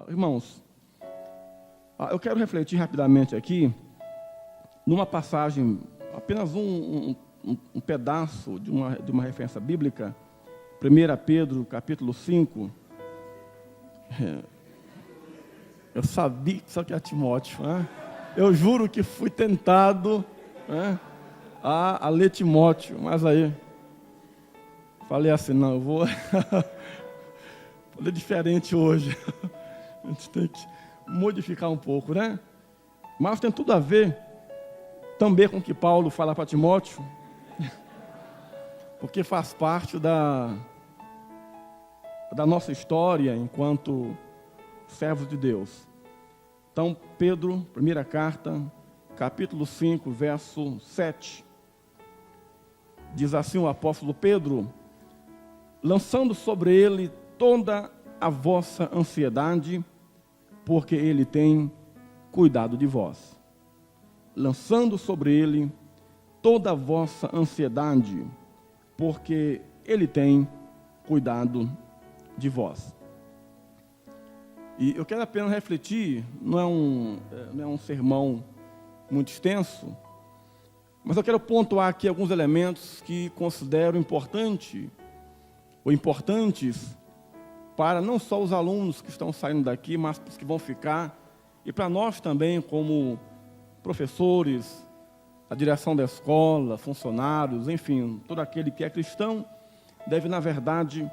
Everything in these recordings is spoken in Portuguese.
Irmãos, eu quero refletir rapidamente aqui numa passagem, apenas um pedaço de uma referência bíblica, 1 Pedro, capítulo 5. Eu sabia que isso aqui é Timóteo, né? Eu juro que fui tentado, né, a ler Timóteo, mas aí falei assim, não, eu vou ler diferente hoje. A gente tem que modificar um pouco, né? Mas tem tudo a ver também com o que Paulo fala para Timóteo, porque faz parte da nossa história enquanto servos de Deus. Então, Pedro, primeira carta, capítulo 5, verso 7. Diz assim o apóstolo Pedro: lançando sobre ele toda a vossa ansiedade, porque ele tem cuidado de vós. Lançando sobre ele toda a vossa ansiedade, porque ele tem cuidado de vós. E eu quero apenas refletir, não é um sermão muito extenso, mas eu quero pontuar aqui alguns elementos que considero importantes para não só os alunos que estão saindo daqui, mas os que vão ficar, e para nós também, como professores, a direção da escola, funcionários, enfim, todo aquele que é cristão, deve, na verdade,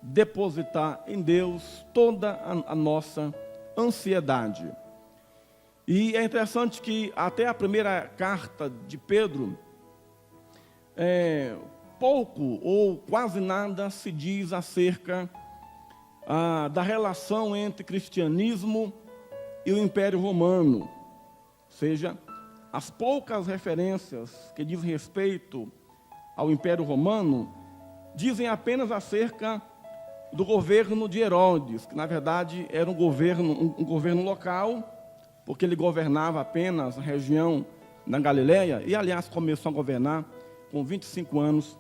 depositar em Deus toda a nossa ansiedade. E é interessante que até a primeira carta de Pedro, pouco ou quase nada se diz acerca da relação entre cristianismo e o Império Romano. Ou seja, as poucas referências que dizem respeito ao Império Romano dizem apenas acerca do governo de Herodes, que na verdade era um governo local, porque ele governava apenas a região da Galileia, e aliás começou a governar com 25 anos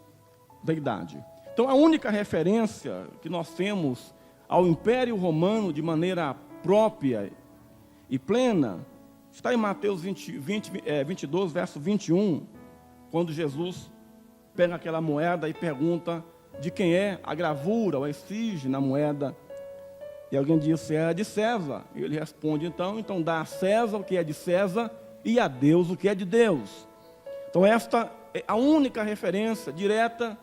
da idade. Então a única referência que nós temos ao Império Romano de maneira própria e plena está em Mateus 22, verso 21, quando Jesus pega aquela moeda e pergunta de quem é a gravura ou a esfinge na moeda. E alguém disse, é de César. E ele responde, então dá a César o que é de César e a Deus o que é de Deus. Então esta é a única referência direta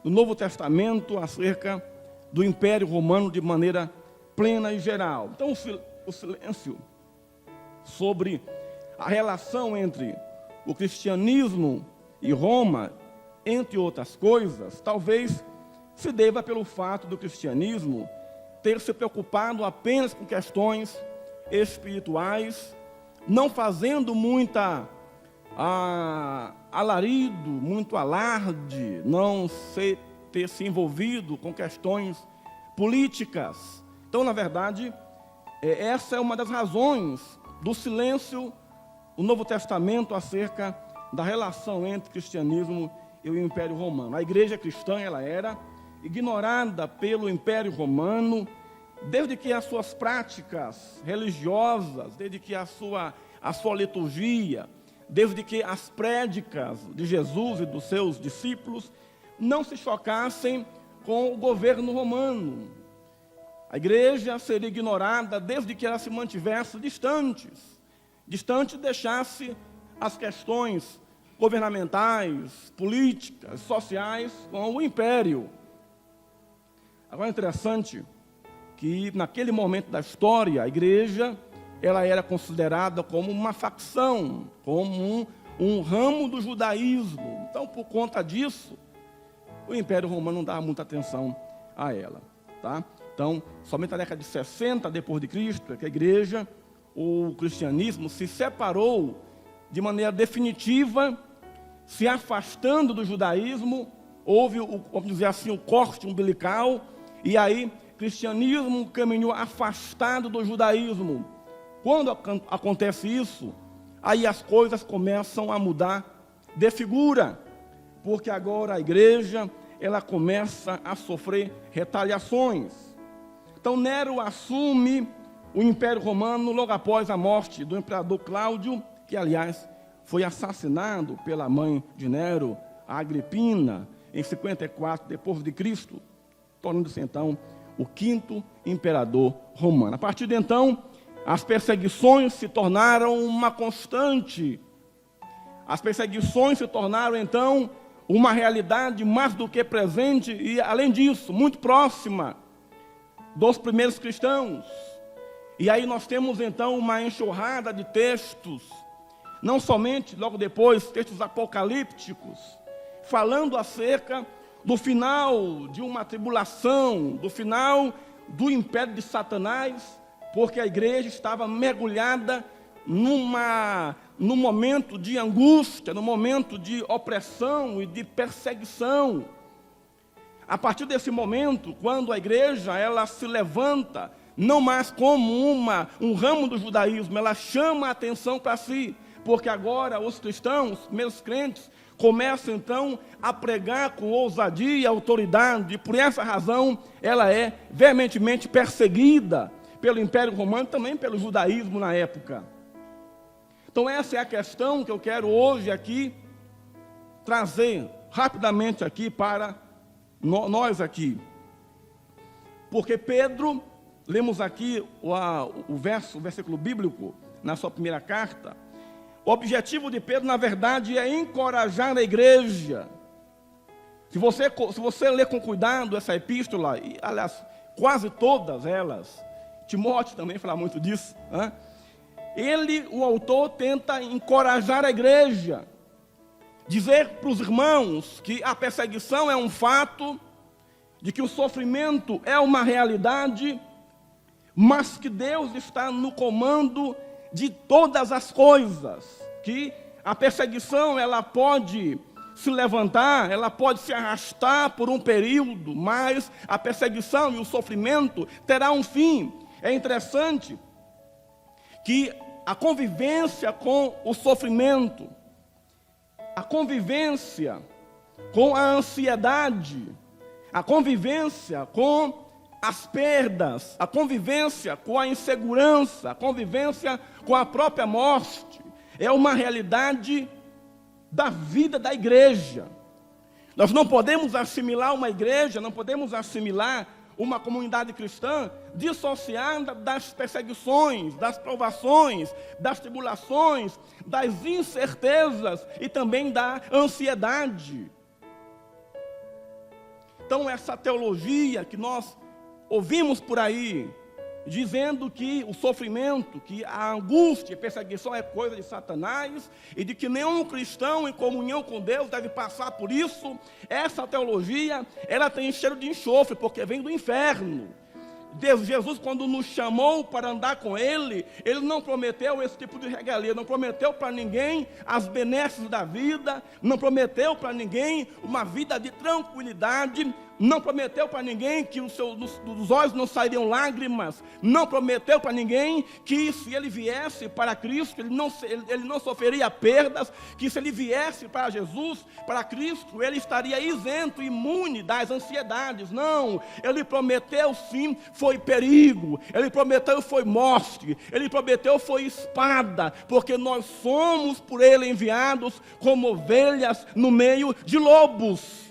do Novo Testamento acerca do Império Romano de maneira plena e geral. Então o silêncio sobre a relação entre o cristianismo e Roma, entre outras coisas, talvez se deva pelo fato do cristianismo ter se preocupado apenas com questões espirituais, não fazendo muita alarido, muito alarde, não ter se envolvido com questões políticas. Então, na verdade, essa é uma das razões do silêncio do Novo Testamento acerca da relação entre cristianismo e o Império Romano. A igreja cristã, ela era ignorada pelo Império Romano, desde que as suas práticas religiosas, desde que a sua liturgia, desde que as prédicas de Jesus e dos seus discípulos não se chocassem com o governo romano. A igreja seria ignorada desde que ela se mantivesse distante deixasse as questões governamentais, políticas, sociais com o império. Agora é interessante que naquele momento da história, a igreja ela era considerada como uma facção, como um ramo do judaísmo. Então, por conta disso, o Império Romano não dava muita atenção a ela, tá? Então, somente na década de 60 depois de Cristo, é que a igreja, o cristianismo se separou de maneira definitiva, se afastando do judaísmo. Houve, vamos dizer assim, o corte umbilical, e aí o cristianismo caminhou afastado do judaísmo. Quando acontece isso, aí as coisas começam a mudar de figura, porque agora a igreja ela começa a sofrer retaliações. Então Nero assume o Império Romano logo após a morte do imperador Cláudio, que aliás foi assassinado pela mãe de Nero, a Agripina, em 54 depois de Cristo, tornando-se então o quinto imperador romano. A partir de então, as perseguições se tornaram uma constante. As perseguições se tornaram então uma realidade mais do que presente e, além disso, muito próxima dos primeiros cristãos. E aí nós temos então uma enxurrada de textos, não somente logo depois textos apocalípticos, falando acerca do final de uma tribulação, do final do império de Satanás, porque a igreja estava mergulhada num momento de angústia, num momento de opressão e de perseguição. A partir desse momento, quando a igreja ela se levanta, não mais como um ramo do judaísmo, ela chama a atenção para si, porque agora os cristãos, meus crentes, começam então a pregar com ousadia e autoridade, e por essa razão ela é veementemente perseguida pelo Império Romano, também pelo judaísmo na época. Então essa é a questão que eu quero hoje aqui trazer rapidamente aqui para nós aqui. Porque Pedro, lemos aqui o versículo bíblico na sua primeira carta. O objetivo de Pedro, na verdade, é encorajar a igreja. Se você ler com cuidado essa epístola, e aliás, quase todas elas, Timóteo também fala muito disso, né? O autor, tenta encorajar a igreja, dizer para os irmãos que a perseguição é um fato, de que o sofrimento é uma realidade, mas que Deus está no comando de todas as coisas, que a perseguição ela pode se levantar, ela pode se arrastar por um período, mas a perseguição e o sofrimento terá um fim. É interessante que a convivência com o sofrimento, a convivência com a ansiedade, a convivência com as perdas, a convivência com a insegurança, a convivência com a própria morte, é uma realidade da vida da igreja. Nós não podemos assimilar uma igreja, não podemos assimilar uma comunidade cristã dissociada das perseguições, das provações, das tribulações, das incertezas e também da ansiedade. Então essa teologia que nós ouvimos por aí, dizendo que o sofrimento, que a angústia e perseguição é coisa de Satanás, e de que nenhum cristão em comunhão com Deus deve passar por isso, essa teologia, ela tem cheiro de enxofre, porque vem do inferno. Jesus, quando nos chamou para andar com Ele, Ele não prometeu esse tipo de regalia, não prometeu para ninguém as benesses da vida, não prometeu para ninguém uma vida de tranquilidade, não prometeu para ninguém que dos olhos não sairiam lágrimas, não prometeu para ninguém que se ele viesse para Cristo, ele não sofreria perdas, que se ele viesse para Jesus, para Cristo, ele estaria isento, imune das ansiedades. Não, ele prometeu sim, foi perigo, ele prometeu foi morte, ele prometeu foi espada, porque nós somos por ele enviados como ovelhas no meio de lobos.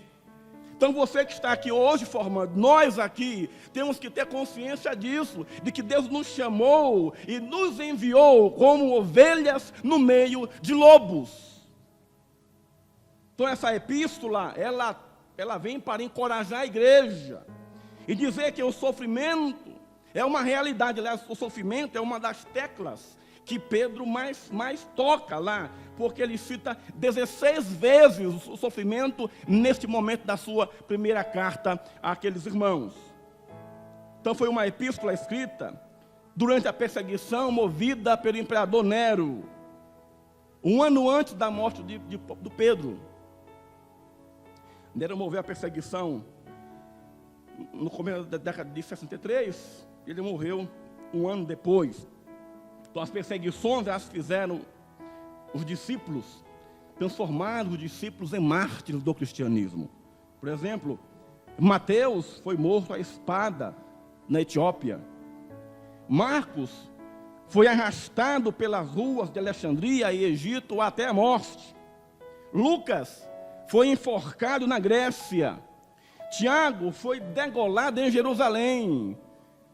Então você que está aqui hoje formando, nós aqui temos que ter consciência disso, de que Deus nos chamou e nos enviou como ovelhas no meio de lobos. Então essa epístola, ela vem para encorajar a igreja e dizer que o sofrimento é uma realidade. Aliás, o sofrimento é uma das teclas que Pedro mais toca lá, porque ele cita 16 vezes o sofrimento neste momento da sua primeira carta àqueles irmãos. Então foi uma epístola escrita durante a perseguição movida pelo imperador Nero, um ano antes da morte do Pedro. Nero moveu a perseguição no começo da década de 63, ele morreu um ano depois. Então as perseguições, elas fizeram os discípulos, transformaram os discípulos em mártires do cristianismo. Por exemplo, Mateus foi morto à espada na Etiópia. Marcos foi arrastado pelas ruas de Alexandria e Egito até a morte. Lucas foi enforcado na Grécia. Tiago foi degolado em Jerusalém.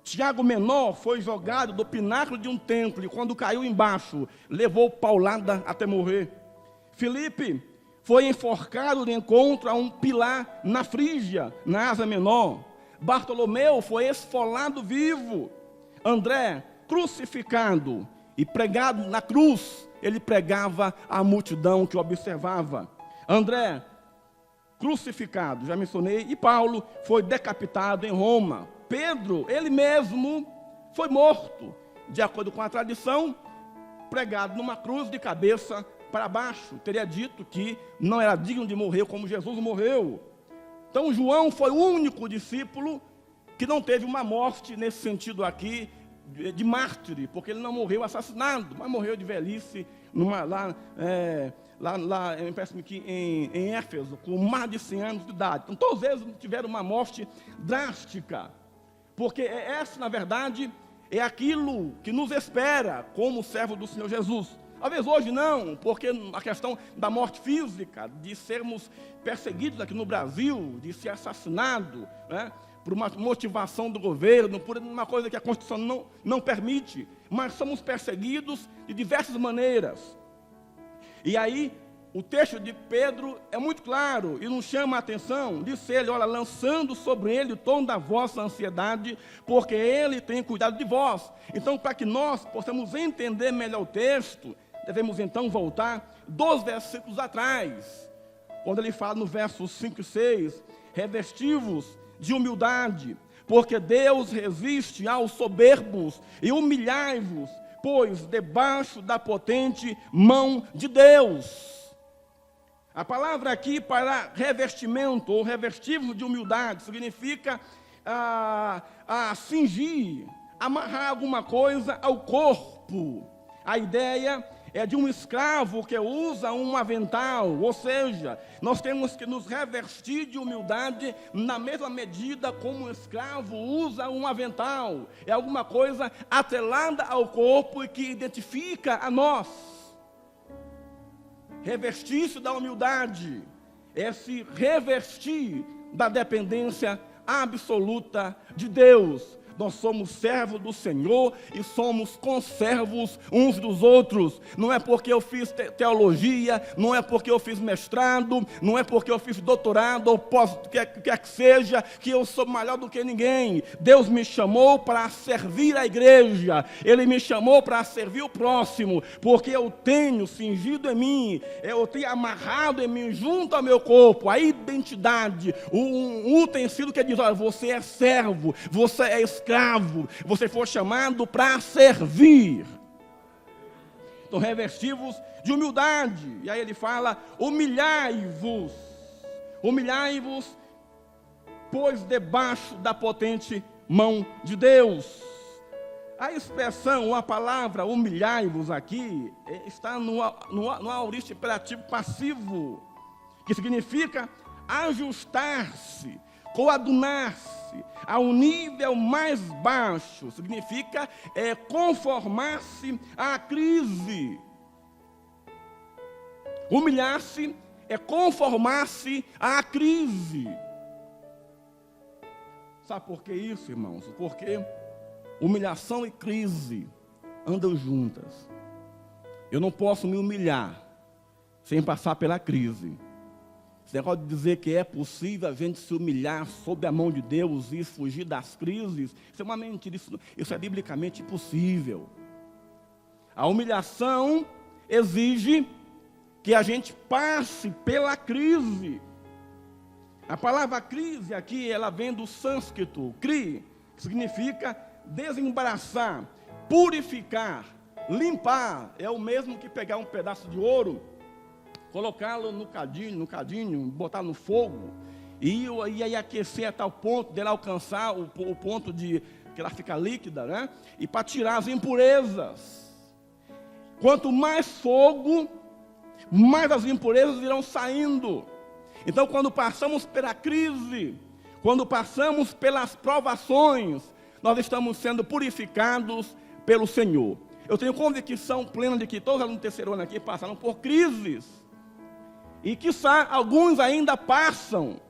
Tiago Menor foi jogado do pináculo de um templo e quando caiu embaixo, levou paulada até morrer. Filipe foi enforcado de encontro a um pilar na Frígia, na Ásia Menor. Bartolomeu foi esfolado vivo. André, crucificado e pregado na cruz, ele pregava à multidão que observava. André, crucificado, já mencionei, e Paulo foi decapitado em Roma. Pedro, ele mesmo, foi morto, de acordo com a tradição, pregado numa cruz de cabeça para baixo. Teria dito que não era digno de morrer como Jesus morreu. Então João foi o único discípulo que não teve uma morte nesse sentido aqui, de mártir, porque ele não morreu assassinado, mas morreu de velhice, parece-me que em Éfeso, com mais de 100 anos de idade. Então todos eles tiveram uma morte drástica, porque essa, na verdade, é aquilo que nos espera como servo do Senhor Jesus. Talvez hoje não, porque a questão da morte física, de sermos perseguidos aqui no Brasil, de ser assassinado, né, por uma motivação do governo, por uma coisa que a Constituição não permite, mas somos perseguidos de diversas maneiras. E aí, o texto de Pedro é muito claro e nos chama a atenção. Disse ele, olha, lançando sobre ele o tom da vossa ansiedade, porque ele tem cuidado de vós. Então, para que nós possamos entender melhor o texto, devemos então voltar 2 versículos atrás, quando ele fala no versos 5 e 6, revestivos de humildade, porque Deus resiste aos soberbos, e humilhai-vos, pois debaixo da potente mão de Deus. A palavra aqui para revestimento, ou revestivos de humildade, significa cingir, amarrar alguma coisa ao corpo. A ideia é de um escravo que usa um avental, ou seja, nós temos que nos revestir de humildade na mesma medida como um escravo usa um avental. É alguma coisa atrelada ao corpo e que identifica a nós. Revestir-se da humildade é se revestir da dependência absoluta de Deus. Nós somos servos do Senhor e somos conservos uns dos outros. Não é porque eu fiz teologia, não é porque eu fiz mestrado, não é porque eu fiz doutorado, ou quer que seja, que eu sou melhor do que ninguém. Deus me chamou para servir a igreja, Ele me chamou para servir o próximo, porque eu tenho cingido em mim, eu tenho amarrado em mim, junto ao meu corpo, a identidade, um utensílio que diz, olha, você é servo, você é escravo, você foi chamado para servir. Então, revestivos de humildade. E aí ele fala, humilhai-vos, pois debaixo da potente mão de Deus. A expressão, a palavra humilhai-vos aqui, está no aorista imperativo passivo, que significa ajustar-se, coadunar-se ao nível mais baixo, significa conformar-se à crise. Humilhar-se é conformar-se à crise. Sabe por que isso, irmãos? Porque humilhação e crise andam juntas. Eu não posso me humilhar sem passar pela crise. Esse negócio de dizer que é possível a gente se humilhar sob a mão de Deus e fugir das crises, isso é uma mentira, isso é biblicamente impossível. A humilhação exige que a gente passe pela crise. A palavra crise aqui, ela vem do sânscrito, kri, que significa desembaraçar, purificar, limpar. É o mesmo que pegar um pedaço de ouro, colocá-lo no cadinho, botar no fogo, e aí aquecer a tal ponto dela alcançar o ponto de que ela fica líquida, né? E para tirar as impurezas. Quanto mais fogo, mais as impurezas irão saindo. Então, quando passamos pela crise, quando passamos pelas provações, nós estamos sendo purificados pelo Senhor. Eu tenho convicção plena de que todos os alunos do terceiro ano aqui passaram por crises. E quiçá alguns ainda passam.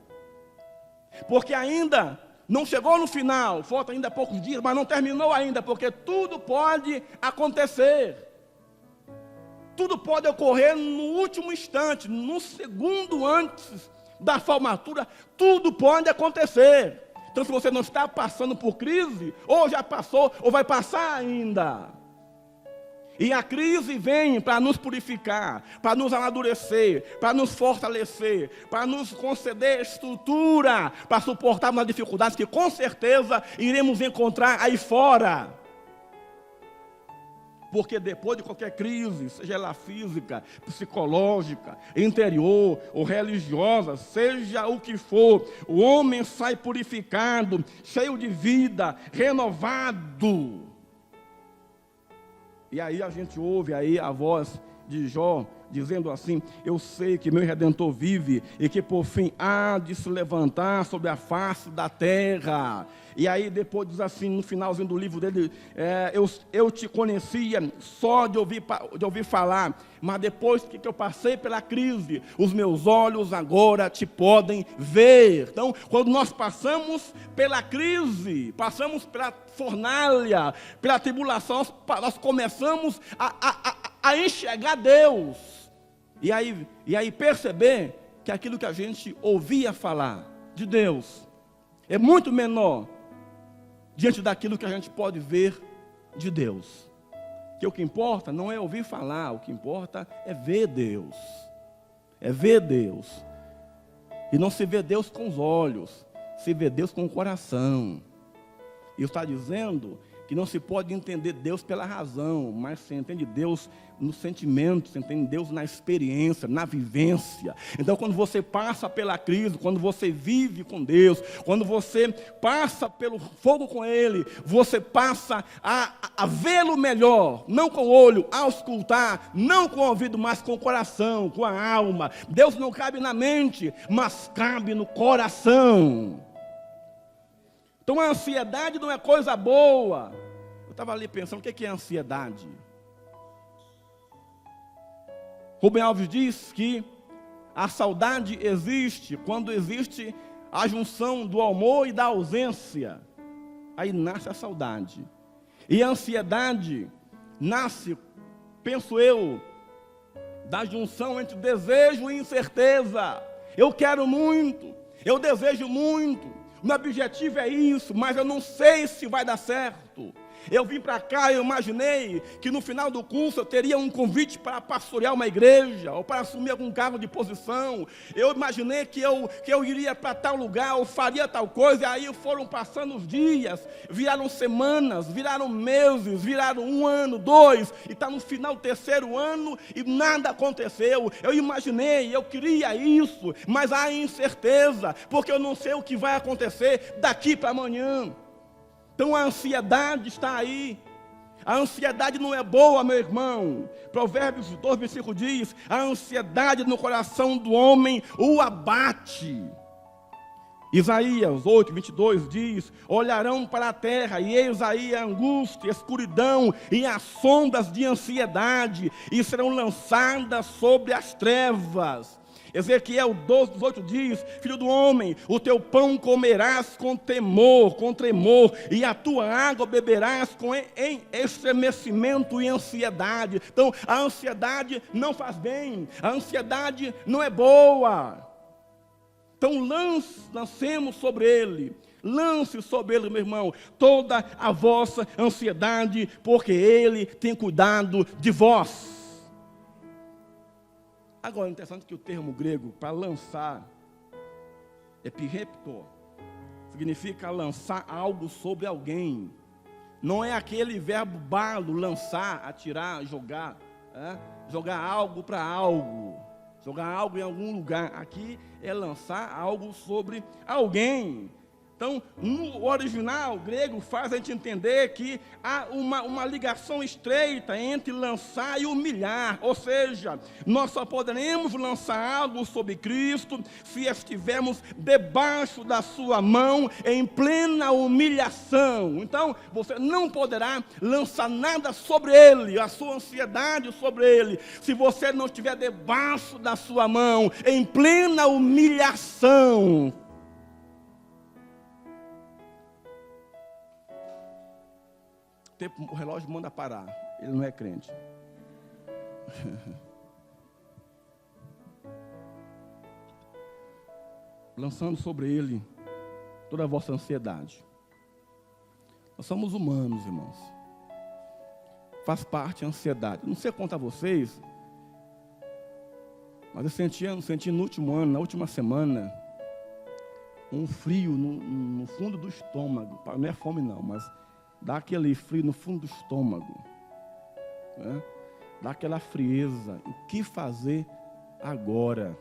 Porque ainda não chegou no final, falta ainda poucos dias, mas não terminou ainda, porque tudo pode acontecer. Tudo pode ocorrer no último instante, no segundo antes da formatura, tudo pode acontecer. Então, se você não está passando por crise, ou já passou, ou vai passar ainda. E a crise vem para nos purificar, para nos amadurecer, para nos fortalecer, para nos conceder estrutura, para suportarmos as dificuldades que com certeza iremos encontrar aí fora. Porque depois de qualquer crise, seja ela física, psicológica, interior ou religiosa, seja o que for, o homem sai purificado, cheio de vida, renovado. E aí a gente ouve aí a voz de Jó, dizendo assim: eu sei que meu Redentor vive e que por fim há de se levantar sobre a face da terra. E aí depois diz assim, no finalzinho do livro dele, eu te conhecia só de ouvir falar, mas depois que eu passei pela crise, os meus olhos agora te podem ver. Então, quando nós passamos pela crise, passamos pela fornalha, pela tribulação, nós começamos a enxergar Deus. E aí perceber que aquilo que a gente ouvia falar de Deus é muito menor diante daquilo que a gente pode ver de Deus. Que o que importa não é ouvir falar, o que importa é ver Deus. É ver Deus. E não se vê Deus com os olhos, se vê Deus com o coração. E está dizendo que não se pode entender Deus pela razão, mas se entende Deus no sentimento, se entende Deus na experiência, na vivência. Então, quando você passa pela crise, quando você vive com Deus, quando você passa pelo fogo com Ele, você passa a vê-lo melhor, não com o olho, a auscultar, não com o ouvido, mas com o coração, com a alma. Deus não cabe na mente, mas cabe no coração. Então a ansiedade não é coisa boa. Eu estava ali pensando, o que é ansiedade? Rubem Alves diz que a saudade existe quando existe a junção do amor e da ausência. Aí nasce a saudade. E a ansiedade nasce, penso eu, da junção entre desejo e incerteza. Eu quero muito, eu desejo muito. Meu objetivo é isso, mas eu não sei se vai dar certo. Eu vim para cá e eu imaginei que no final do curso eu teria um convite para pastorear uma igreja, ou para assumir algum cargo de posição. Eu imaginei que eu iria para tal lugar, ou faria tal coisa, e aí foram passando os dias, viraram semanas, viraram meses, viraram 1 ano, 2, e está no final do 3º ano e nada aconteceu. Eu imaginei, eu queria isso, mas há incerteza, porque eu não sei o que vai acontecer daqui para amanhã. Então a ansiedade está aí. A ansiedade não é boa, meu irmão. Provérbios 2, versículo diz: a ansiedade no coração do homem o abate. Isaías 8, 22 diz: olharão para a terra, e eis aí a angústia, a escuridão e as sondas de ansiedade, e serão lançadas sobre as trevas. Ezequiel 12, 18 diz: filho do homem, o teu pão comerás com temor, com tremor, e a tua água beberás em estremecimento e ansiedade. Então, a ansiedade não faz bem, a ansiedade não é boa. Então, lancemos sobre ele, lance sobre ele, meu irmão, toda a vossa ansiedade, porque ele tem cuidado de vós. Agora, é interessante que o termo grego para lançar, epireptor, significa lançar algo sobre alguém. Não é aquele verbo balo, lançar, atirar, jogar. Jogar algo para algo. Jogar algo em algum lugar. Aqui é lançar algo sobre alguém. Então, no original grego, faz a gente entender que há uma ligação estreita entre lançar e humilhar. Ou seja, nós só poderemos lançar algo sobre Cristo se estivermos debaixo da sua mão, em plena humilhação. Então, você não poderá lançar nada sobre Ele, a sua ansiedade sobre Ele, se você não estiver debaixo da sua mão, em plena humilhação. O relógio manda parar, ele não é crente. Lançando sobre ele toda a vossa ansiedade. Nós somos humanos, irmãos. Faz parte a ansiedade. Não sei contar a vocês, mas eu senti no último ano, na última semana, um frio no fundo do estômago. Não é fome não, mas dá aquele frio no fundo do estômago, né? Dá aquela frieza. O que fazer agora?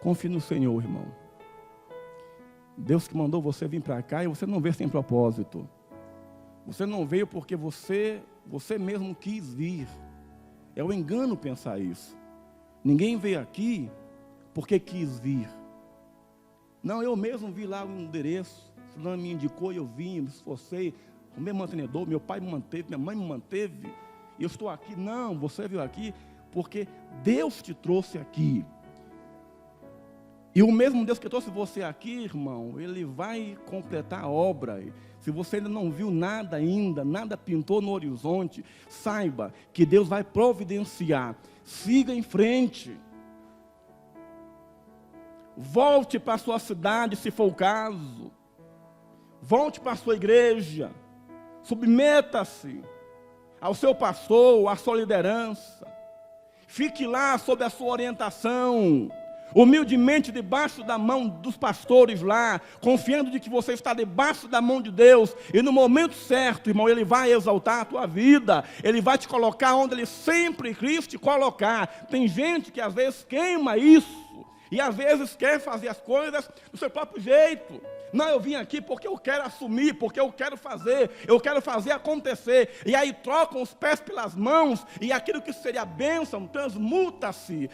Confie no Senhor, irmão. Deus que mandou você vir para cá e você não veio sem propósito. Você não veio porque você mesmo quis vir. É um engano pensar isso. Ninguém veio aqui porque quis vir. Não, eu mesmo vi lá o endereço, fulano me indicou e eu vim, me esforcei, o meu mantenedor, meu pai me manteve, minha mãe me manteve, e eu estou aqui. Não, você veio aqui porque Deus te trouxe aqui. E o mesmo Deus que trouxe você aqui, irmão, Ele vai completar a obra. Se você ainda não viu nada ainda, nada pintou no horizonte, saiba que Deus vai providenciar. Siga em frente. Volte para a sua cidade, se for o caso. Volte para a sua igreja. Submeta-se ao seu pastor, à sua liderança. Fique lá sob a sua orientação. Humildemente debaixo da mão dos pastores lá, confiando de que você está debaixo da mão de Deus, e no momento certo, irmão, Ele vai exaltar a tua vida, Ele vai te colocar onde Ele sempre quis te colocar. Tem gente que às vezes queima isso, e às vezes quer fazer as coisas do seu próprio jeito. Não, eu vim aqui porque eu quero assumir, porque eu quero fazer acontecer. E aí trocam os pés pelas mãos, e aquilo que seria bênção transmuda-se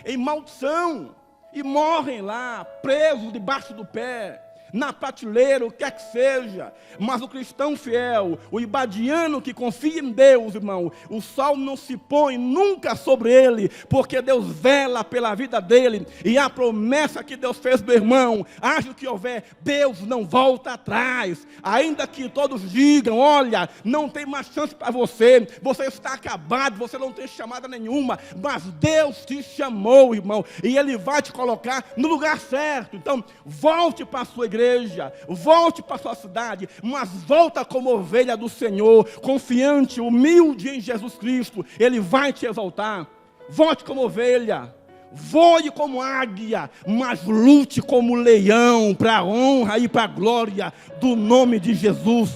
em maldição. E morrem lá, presos debaixo do pé, na prateleira, o que quer que seja. Mas o cristão fiel, o ibadiano que confia em Deus, irmão, o sol não se põe nunca sobre ele, porque Deus vela pela vida dele, e a promessa que Deus fez, meu irmão, haja o que houver, Deus não volta atrás. Ainda que todos digam, olha, não tem mais chance para você, você está acabado, você não tem chamada nenhuma, mas Deus te chamou, irmão, e Ele vai te colocar no lugar certo. Então, volte para a sua igreja, volte para a sua cidade, mas volta como ovelha do Senhor, confiante, humilde em Jesus Cristo. Ele vai te exaltar. Volte como ovelha, voe como águia, mas lute como leão, para a honra e para a glória do nome de Jesus.